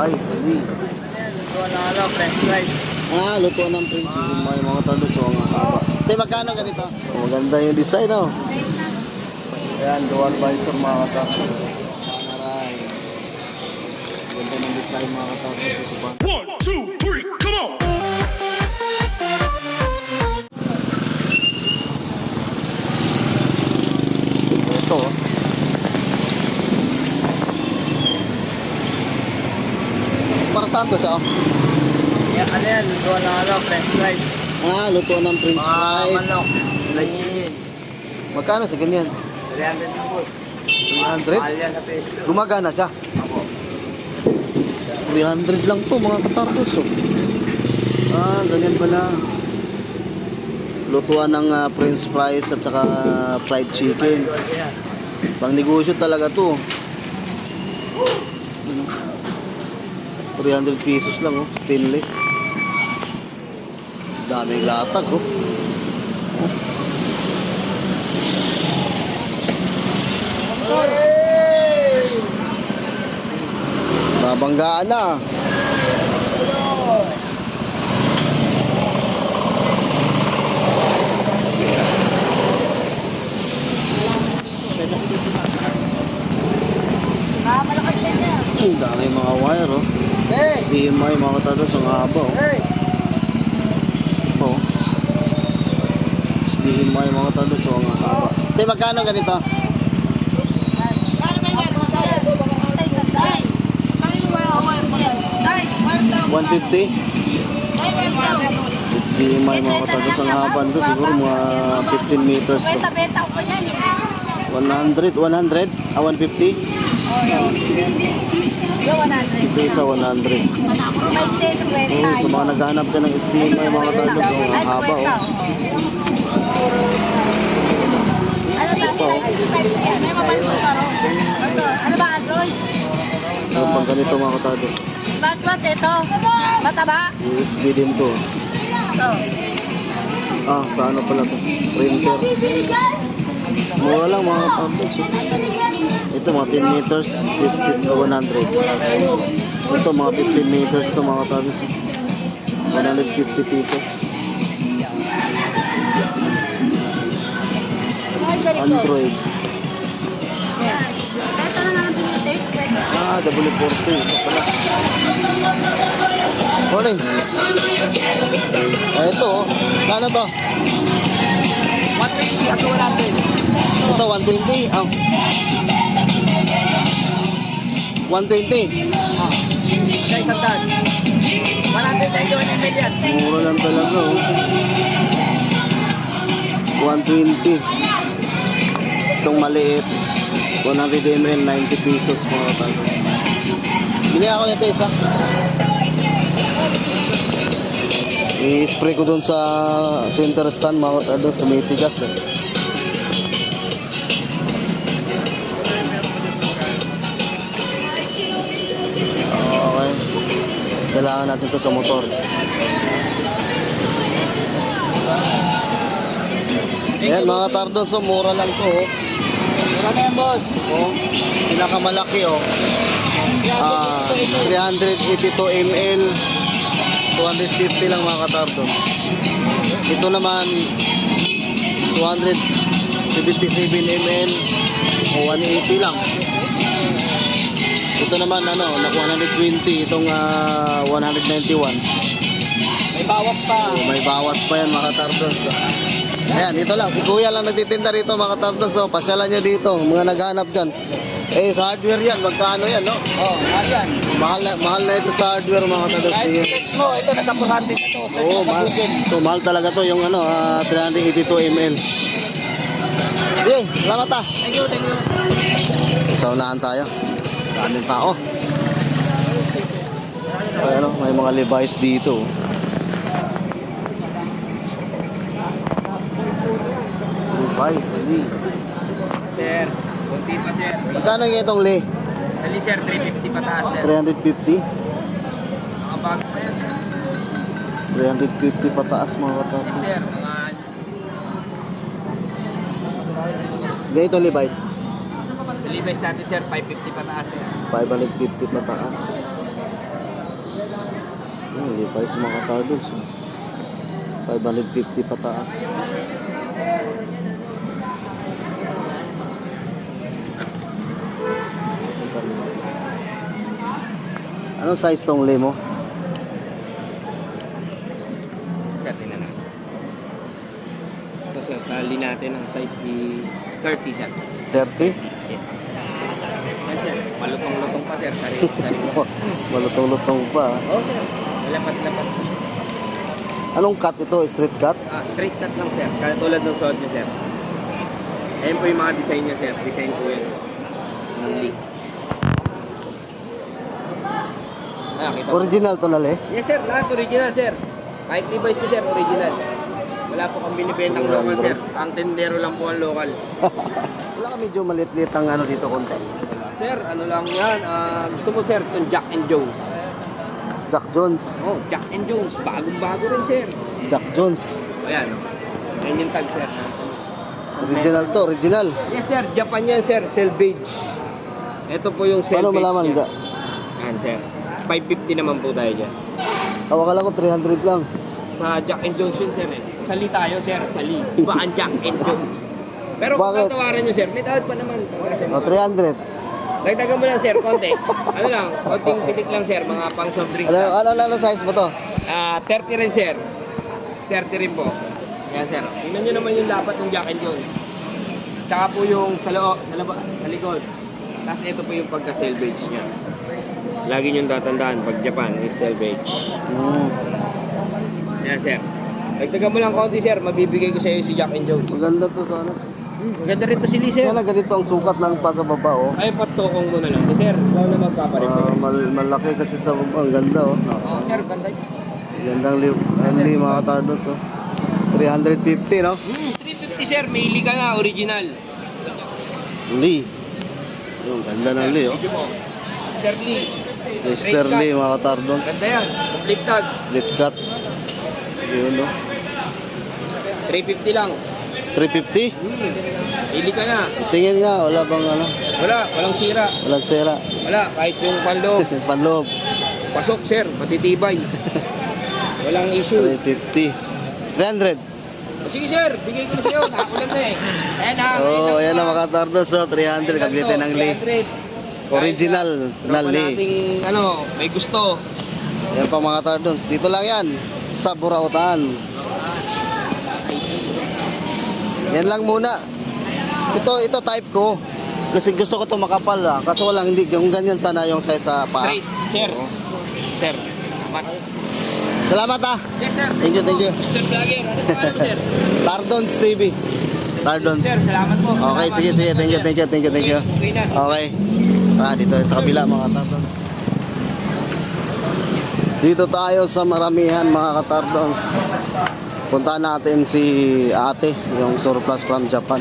Levi's Lee. French fries. Lutuan ng Prince. May mga tado so ang haba. Te, magkano ganito? Maganda yung design, oh. Ayan, dual visor mga katapos. Aray. Ganda ng design mga katapos. Susupan. 1, 2, 3, come on! Ito, oh. Para saan to siya, oh? Yan, ano yan? Lutuan ng French fries. Lutuan ng Prince fries. Manok. Fried chicken. Magkano sa ganyan? 300 na po. 300? Mahal yan na peso. Gumagana siya? Ako. 300 lang to mga katardos, oh. Ganyan pala. Lutuan ng French fries at saka fried chicken. Pang negosyo talaga to. 300 pesos lang, oh. Stainless. Daming latag, oh. Babanggaan na. Ang dami mga wire, oh. HDMI mga katados, ang haba, oh. Oh. HDMI mga katados, ang haba. Te, magkano ganito? 150? HDMI mga katados, ang haba nito. Siguro mga 15 meters to. 100? 100? 150? Ito sa 100. Sa mga naghahanap ka ng HDMI mga katados, ang haba, oh. Ano ba, Android? Ano pang ganito mga katados? Ba't ito? Mataba? USB din to. Sa ano pala to? Printer. Mura lang mga katados. Ito mga 10 meters, 50 to 100. Ito mga 15 meters to mga katados. 150 pesos. Android. Ito na naman pinitest. W40. Ito pala. Morning. Ito, oh. Kano to? 120 at 100. Ito, 120. 120. Sa isang daan. 100 na yun, yan. Mura lang talaga, oh. 120. Itong maliit. 100 ml, 90 pesos mga tayo. Bili ako nito isa. I-spray ko dun sa center stand mga tayo. Tumitigas, eh. Okay. Kailangan natin to sa motor. Ayan mga tardos, so mura lang to, oh. Ano yan, boss? Oh, pinakamalaki, oh. 382 ml, 250 lang mga katardos. Ito naman 277 ml o 180 lang. Ito naman ano, 120, itong 191. May bawas pa. Oh, may bawas pa yan mga katardos. Ayan, dito lang. Si Kuya lang nagtitinda rito mga katardos. So, pasyalan nyo dito. Mga naghanap dyan. Sa hardware yan. Magkano yan, no? Mahal yan. Mahal na ito sa hardware mga katardos. Kahit search mo, ito nasa 400 na to. Search mo sa mahal. Google. So, mahal talaga to. Yung 382 ml. Sige, salamat ah. Thank you, thank you. Sa unahan tayo. Daming tao. Ayan, may mga Levi's dito. Levi's Lee. Sir, konti pa sir. Magkano yung itong Lee? Dali sir, 350 pataas sir. 350? Mga bago na yan sir. 350 pataas mga katapos. Sir, mga... Ganito Levi's? Sa Levi's natin sir, 550 pataas sir. 550 pataas. Hindi pa rin sa mga Tardons. 550 pataas. Anong size tong limo? Sir, tingnan na. Ito sir, sali natin ang size is 30 sir. 30? Yes. Yan sir, malutong-lutong pa sir. Sari-sari. Malutong-lutong pa. Oo sir, malapat-lapat. Anong cut ito? Street cut? Straight cut lang sir, katulad ng suot niya sir. Ayan po yung mga design niya sir, design po yun. Ng link. Kita po. Original to nali? Yes sir, lahat original sir. Kahit Levi's ko sir, original. Wala po kang binibentang local sir. Ang tendero lang po ang local. Wala ka medyo maliit-liit ang ano dito konti. Sir, ano lang yan? Gusto mo sir, itong Jack and Jones. Jack Jones. Oh, Jack and Jones. Bagong-bago rin sir. Jack Jones. Ayan o. Ayan yung tag sir. Original to, original. Yes sir, Japan yan sir, selvage. Ito po yung selvage Paano malaman niya. ka? Ayan sir. 550 naman po tayo dyan. Akala ko 300 lang. Sa Jack and Jones yun sir eh. Sali tayo sir, sali. Iba ang Jack and Jones. Pero kung Bakit? tatawaran nyo sir, may tawad pa naman. O, 300. Dagdagan mo lang sir, konti. Ano lang, konting pitik lang sir, mga pang soft drinks lang. Ano size mo to? 30 rin sir. 30 rin po. Yan sir. Tingnan nyo naman yung lapat ng Jack and Jones. Tsaka po yung sa likod. Tapos ito po yung pagka-selvage niya. Lagi nyo tatandaan, pag Japan is selvage. Yan sir. Dagdagan mo lang konti sir, mabibigay ko sa iyo si Jack and Jones. Maganda to sana. Maganda rin to si Lee sir. Sana ganito ang sukat ng pa sa baba, oh. Ay, patokong mo na lang. Sir, ikaw na magpaparepo. Malaki kasi sa baba. Ang ganda, oh. Oo, sir, ganda. Gandang mga Tardons, oh. 350, no? 350 sir, may Lee ka na, original. Lee. Yung ganda ng Lee, oh. Sir Lee. Mr. Lee, mga Tardons. Ganda yan. Complete tags. Split cut. Yun, no? 350 lang. 350? Ili ka na. Tingin nga, wala bang ano? Walang sira. Walang sira. Wala, kahit yung panloob. Panloob. Pasok sir, matitibay. Walang issue. 350. 300. O, sige sir, bigay ko na sa'yo. Nakakulan na eh. Ayan na. Oh, ayan na mga Tardons, oh. 300. Kablitin ng Lee. 300. Original na Lee. Nating, may gusto. Yan pa mga Tardons. Dito lang yan. Sa Burautan. Yan lang muna. Ito type ko. Kasi gusto ko ito makapal ah. Kaso walang hindi. Yung ganyan sana yung size sa paa. Straight, sir. Sir. Salamat ah. Yes sir. Thank you. Mr. Vlogger. Ano pangalan mo sir? Tardons TV. Tardons. Sir, salamat po. Okay, sige. Thank you. Okay na. Okay. Dito sa kabila mga Tardons. Dito tayo sa maramihan mga Tardons. Puntahan natin si ate, yung surplus from Japan.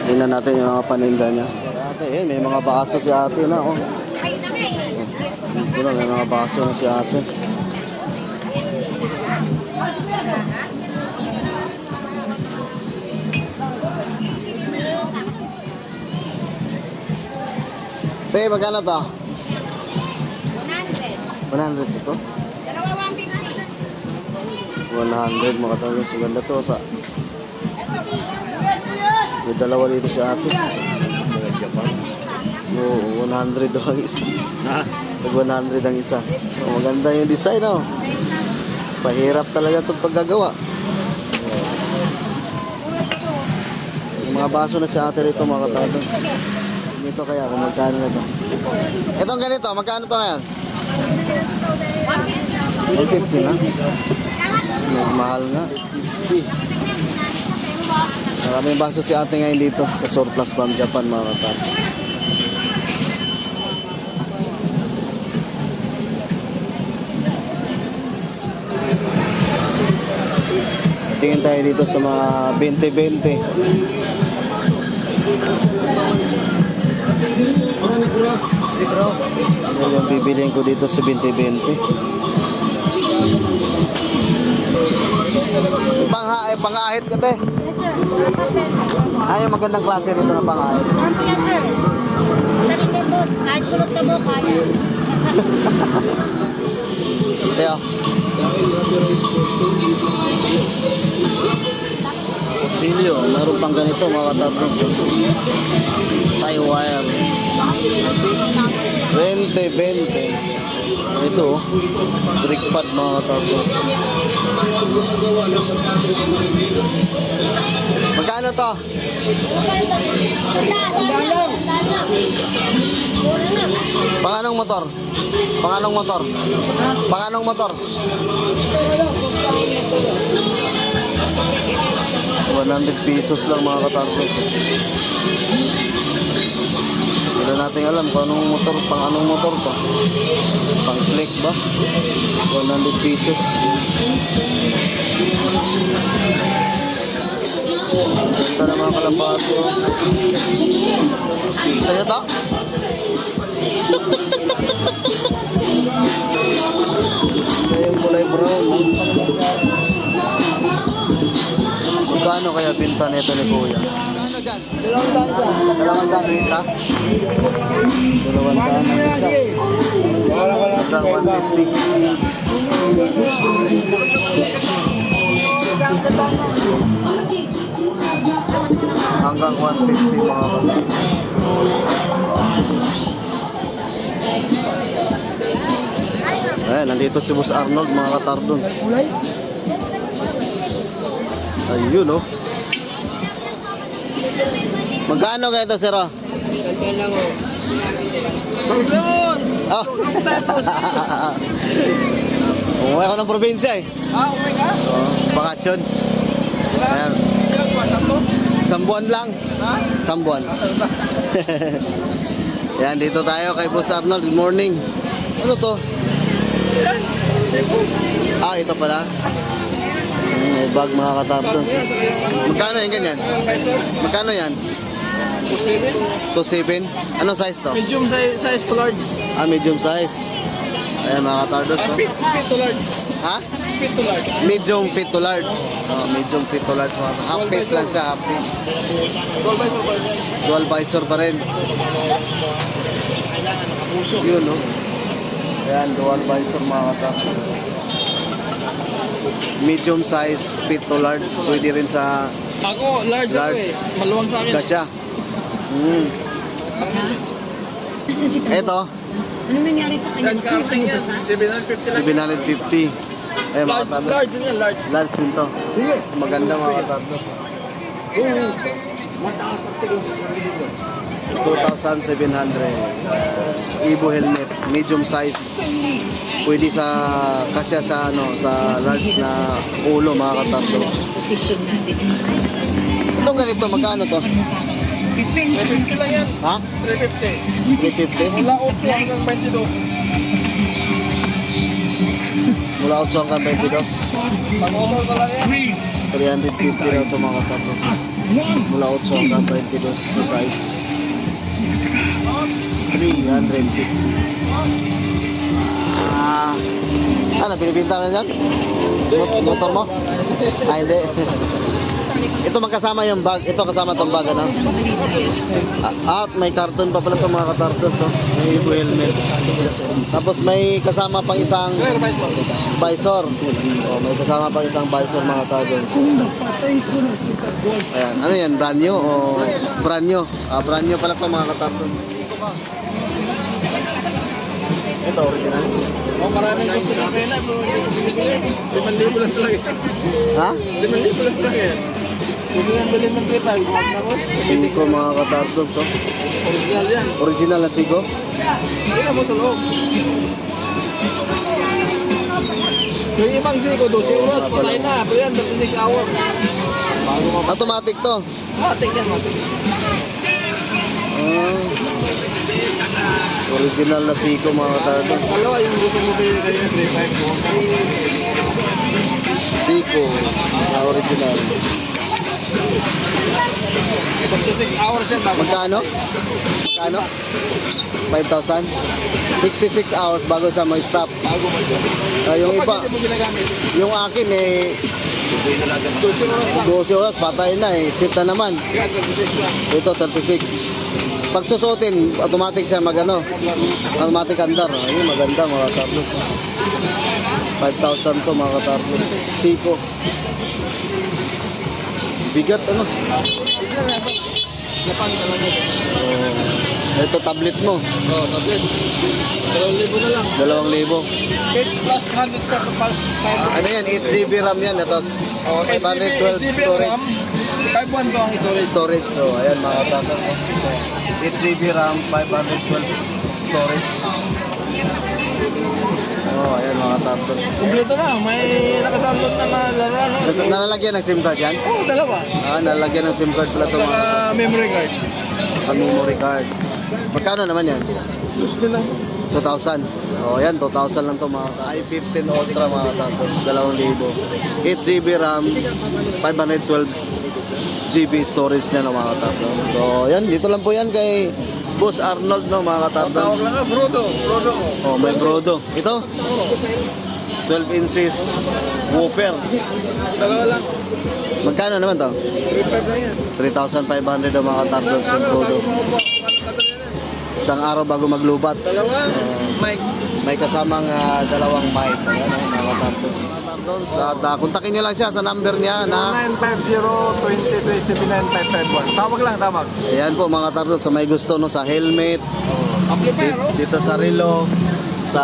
Tingnan natin yung mga paninda niya. Ate, may mga baso si ate na, oh. Dito na, may mga baso na si ate. Pe, magkano to? 100. 100 ito? 100 mga Tardons. Maganda to sa may dalawa dito si ate. Oo, 100 daw ang isa. Pag 100 ang isa. So, maganda yung design, oh. Pahirap talaga itong paggagawa. Yung mga baso na si ate rito mga Tardons. Ito kaya kung magkano na ito. Itong ganito, magkano to ngayon? 150 na. Mahal nga. Maraming baso si ate ngayon dito sa surplus from Japan mga kapatid. Tingin tayo dito sa mga 20-20. Yan yung bibiliin ko dito sa 20-20. Pang-ahit ka, te. Ay, magandang klase rito na pang-ahit. Yes, sir. Dali kayo po. Kahit kulot ka mo, kaya. Ito mga katardos. Tie wire. 20. Ito, brake pad mga katardos. Magkano to? Panganong motor? Panganong motor? Panganong motor? 100 pesos lang mga katardos. Hindi natin alam kung anong motor, pang anong motor pa. Pang click ba? 100 pesos. Ganda na mga kalapati. Sa'yo to? Ito yung kulay brown. Magkano kaya binta nito ni Kuya? Ano dyan? 200 isa? 200 ang isa. Hanggang 150. Hanggang 150 mga kapatid. Ayan, nandito si Boss Arnold mga katardons. Ayun oh. Magkano kaya ito, sir? Oh? Oh. Umuwi ako ng probinsya eh. Okay ka? Oh, bakasyon. Ayan. Isang buwan lang. Isang buwan. Yan, dito tayo kay Boss Arnold. Good morning. Ano to? Ah, ito pala. May bag mga katapos. Magkano yan ganyan? Magkano yan? 2.7. Anong size to? Medium size to large. Ah, medium size. Ayan mga katardos. Oh. Fit to large. Ha? Fit to large. Medium fit to large. Oh, medium fit to large. Half piece lang siya, half piece. Dual visor pa rin. Yun, no? Ayan, dual visor mga katardos. Medium size fit to large. Pwede rin sa Ako, large ako large. eh. Maluwang sa akin. Kasya. Ito, Ano nangyari sa kanya? Yan, karting yan. 750 lang. 750. Eh, mga Large, katardos. large yan, large. Large din to. Sige. Maganda mga katardos. 2,700. Evo helmet, medium size. Pwede sa kasya sa sa large na ulo mga katardos. Itong ganito, magkano to? 350 lang yan. Ha? 350. 350? Mula 8 hanggang 22. Mula 8 hanggang 22. Pag-motor ko lang yan. 350 na ito mga katardos. Mula 8 hanggang 22 na size. 350. Ano, pinibinta ka na dyan? Motor mo? Ah, hindi. Ito magkasama yung bag. Ito kasama tong bag, ano? At may karton pa pala itong mga katartos, oh. May Evo helmet. Tapos may kasama pang isang visor. Oh, may kasama pang isang visor mga katartos. Ayan. Ano yan? Brand new o brand new? Ah, brand new pala itong mga katartos. Ito, original. Oh, maraming gusto na pena, bro. 5,000 lang talaga. Ha? 5,000 lang talaga yan. Gusto nang bilhin ng clip, ay huwag na boss. Sigo mga katartos, oh. Original yan. Original na Sigo. Tingnan mo sa loob. Yung ibang siko, 12 oras, patay na. Pero yan, 36 hours. Automatic to. Matik yan, matik. Original na Sigo mga katartos. Dalawa yung gusto mo bilhin kayo, 3,500 mo. Sigo na original. 36 hours yan. Dapat. Magkano? Magkano? 5,000? 66 hours bago sa may stop. Bago mo siya. Yung Kapag iba, hindi mo ginagamit, yung akin eh 12 oras lang. 12 oras patay na eh. Sit na naman. Yan, 36 lang. Ito 36. Pag susuotin, automatic siya magano. Automatic andar. Ayun, maganda mga katarlos. 5,000 to mga katarlos. Siko. Bigat ano? Original na. Japan talaga. Ito tablet mo. Oh, tablet. 2,000 na lang. 2,000. 8 plus 100 per pal. Ano yan? 8GB RAM yan. Ito 512 storage. 512 ang storage. Storage. So, ayan mga tatas. 8GB RAM, 512 storage. Oh, ayan mga tatas. Kumpleto na. May nakadownload na mga laruan. No? Nalalagyan ng SIM card yan? Oh, dalawa. Nalalagyan ng SIM card pala ito mga tatas. Saka memory card. Memory card. Magkano naman yan? Gusto lang. 2,000. Oh, yan 2,000 lang to mga i15 Ultra mga tatos, 2,000. 8GB RAM, 512GB storage na no, mga tatos. So, yan dito lang po yan kay Boss Arnold no mga Tawag tatos. lang na, Brodo. Brodo. Oh, may Brodo. Ito 12 inches woofer. Dalawa lang. Magkano naman to? 3,500 na yan. 3,500 ang mga tatos sa Brodo. Isang araw bago maglubat. Dalawa. Mike. May kasamang dalawang mic. Ayan, mga tatos. At kontakin nyo lang siya sa number niya na 950-2379-551. Tawag lang, tawag. ayan po mga tatos sa may gusto no sa helmet, Amplifier, oh. dito sa relo, sa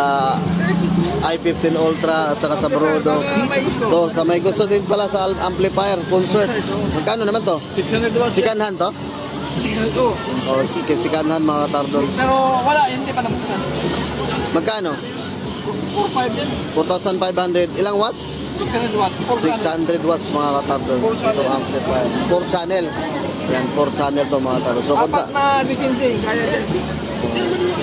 i15 Ultra at saka sa Brodo. May gusto. To, sa may gusto din pala sa amplifier, concert. Magkano naman to? 600 watts. Sikanhan to? 600 to. O, sikanhan mga tatos. Pero wala, hindi pa nabuksan. Magkano? 4,500 yan. 4,500. Ilang watts? 600 watts. 600 watts mga katardos. Ito amplifier. 4 channel. Yan, 4 channel to mga katardos. So, Apat na dikinsing, kaya dyan.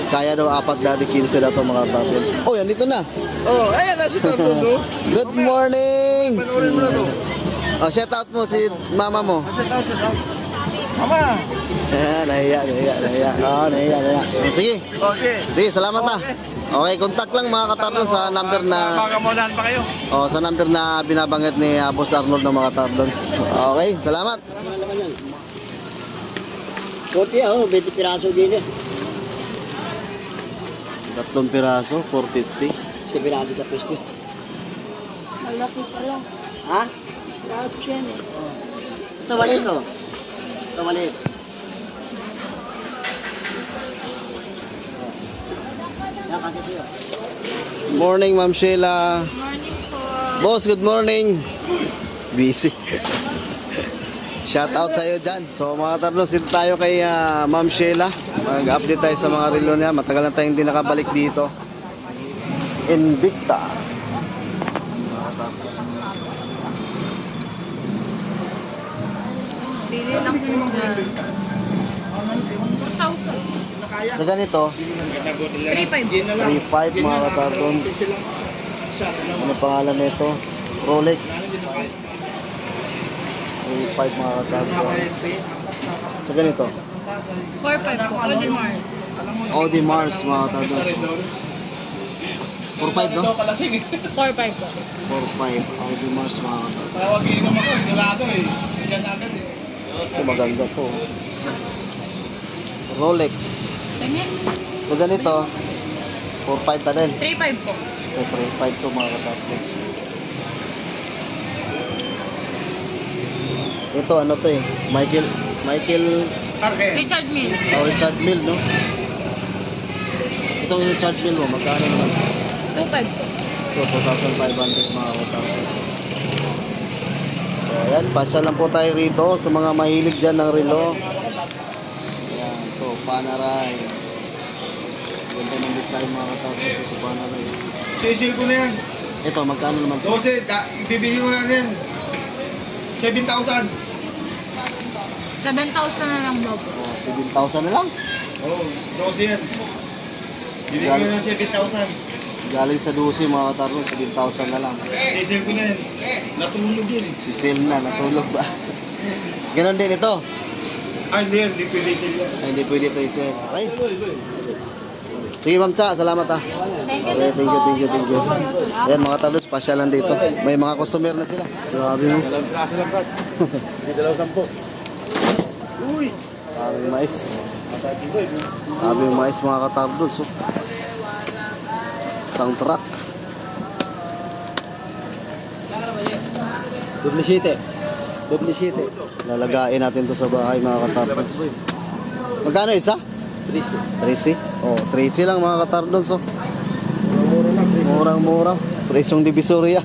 kaya daw 4 dati 15 daw to mga katardos. Oh, yan dito na. Oh, ayan na si Tortudo. Good morning! Panoorin mo na to. Oh, shout out mo si mama mo. Set out, set out. Mama! Nahiya. Oh, nahiya. Sige. Okay. Sige, salamat ha. Okay, contact lang mga katardos sa number na Baka maunahan pa kayo. sa number na binabanggit ni Boss Arnold ng mga katardos. Okay, salamat. Kopi 20 piraso din eh. 3 piraso, 450. Sigurado sa pwesto. Malaki pa lang. Ha? Tapos yan eh. Ito maliit oh. Ito maliit. Yan kasi siya. Morning, Ma'am Sheila. Morning po. Boss, good morning. Busy. Shout out sa iyo dyan. So mga tarnos, dito tayo kay Ma'am Sheila. Mag-update tayo sa mga relo niya. Matagal na tayong hindi nakabalik dito. Invicta. Bili lang po na. 4,000. Sa ganito, 3,500. 3.5 mga katartons. Ano pangalan nito? Rolex. 3.5 mga katartons. Sa ganito, 4,500 po. Audemars. Audemars mga katartons. 4.5 no? 4,500 po. 4.5 Audemars mga katartons. Tawag inom ako, igurado eh. Yan agad eh. Ito maganda to. Rolex. Ganyan. Sa ganito, 4.5 pa din. 3,500 po. So, 3.5 to mga katartons. Ito ano to eh, Michael Richard Mille. Richard Mille no? Itong Richard Mille mo, magkano naman? 2,500 po. Ito, 2,500 mga katartons. So ayan, pasa lang po tayo rito sa mga mahilig dyan ng relo. Ayan, ito, Panerai. Ganda ng design mga katartons sa Panerai. Sisil ko na yan. Ito, magkano naman to? 12, bibili ko na yan. 7,000. 7,000 na lang daw po. Oh, 7,000 na lang. Oo, 12 yan. Bibili ko na 7,000. Galing sa Dusi mga katartons, 7,000 na lang. Sisil ko na yan. Natulog yun eh. Si Sil na, natulog ba? Ganon din ito. Ay, hindi yan. Hindi pwede sila. Ay, hindi pwede ito i-sell. Okay. Sige Ma'am Cha, salamat ha. Thank you Okay, din po. thank you. Ayan mga talos, pasyalan dito. May mga customer na sila. Grabe mo. Dito lang 10. Uy! Grabe yung mais. Grabe yung mais mga katardos. Oh. Isang truck. Double sheet eh. 27. Lalagain natin to sa bahay mga katardos. Magkano isa? 13. Oh, 13 lang mga katardos. Oh. Murang-mura. Presong Divisoria.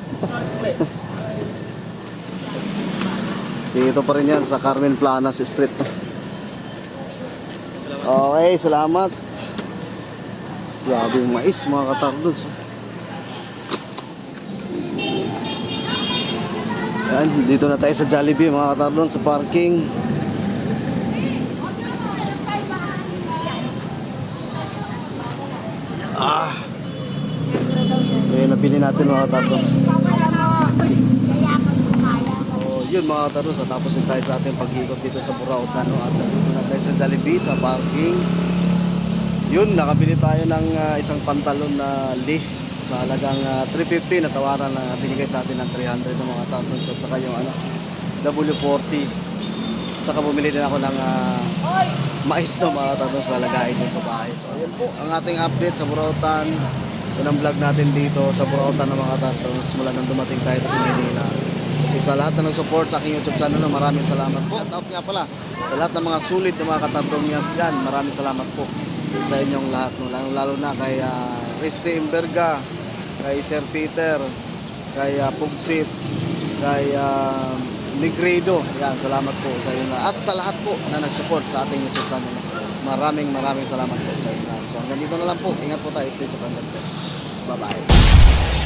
Dito pa rin yan sa Carmen Planas Street. Okay, salamat. Grabe yung mais mga katardos. Yan, dito na tayo sa Jollibee mga katardos sa parking. Kaya nabili natin mga katardos. Yun mga katardos, tapos din tayo sa ating pag-ikot dito sa Burautan, no? At dito na tayo sa Jollibee sa parking. Yun, nakabili tayo ng isang pantalon na Lee sa halagang 350 na tawaran na binigay sa atin ng 300 ng mga katardos. At saka yung W40. At saka bumili din ako ng mais na mga katardos na lagayin dun sa bahay. So yun po ang ating update sa Burautan. Yun ang vlog natin dito sa Burautan ng mga katardos mula nang dumating tayo sa Manila. So sa lahat na nag-support sa aking YouTube channel, maraming salamat po. Shout out nga pala sa lahat ng mga sulit na mga katardongyas dyan. Maraming salamat po sa inyong lahat. Lalo na kay Crispy Imberga, kay Sir Peter, kay Pugsit, kay Negredo. Yan, salamat po sa inyo. At sa lahat po na nag-support sa ating YouTube channel. Maraming salamat po sa inyo. So hanggang dito na lang po. Ingat po tayo. Stay sa Bye bye.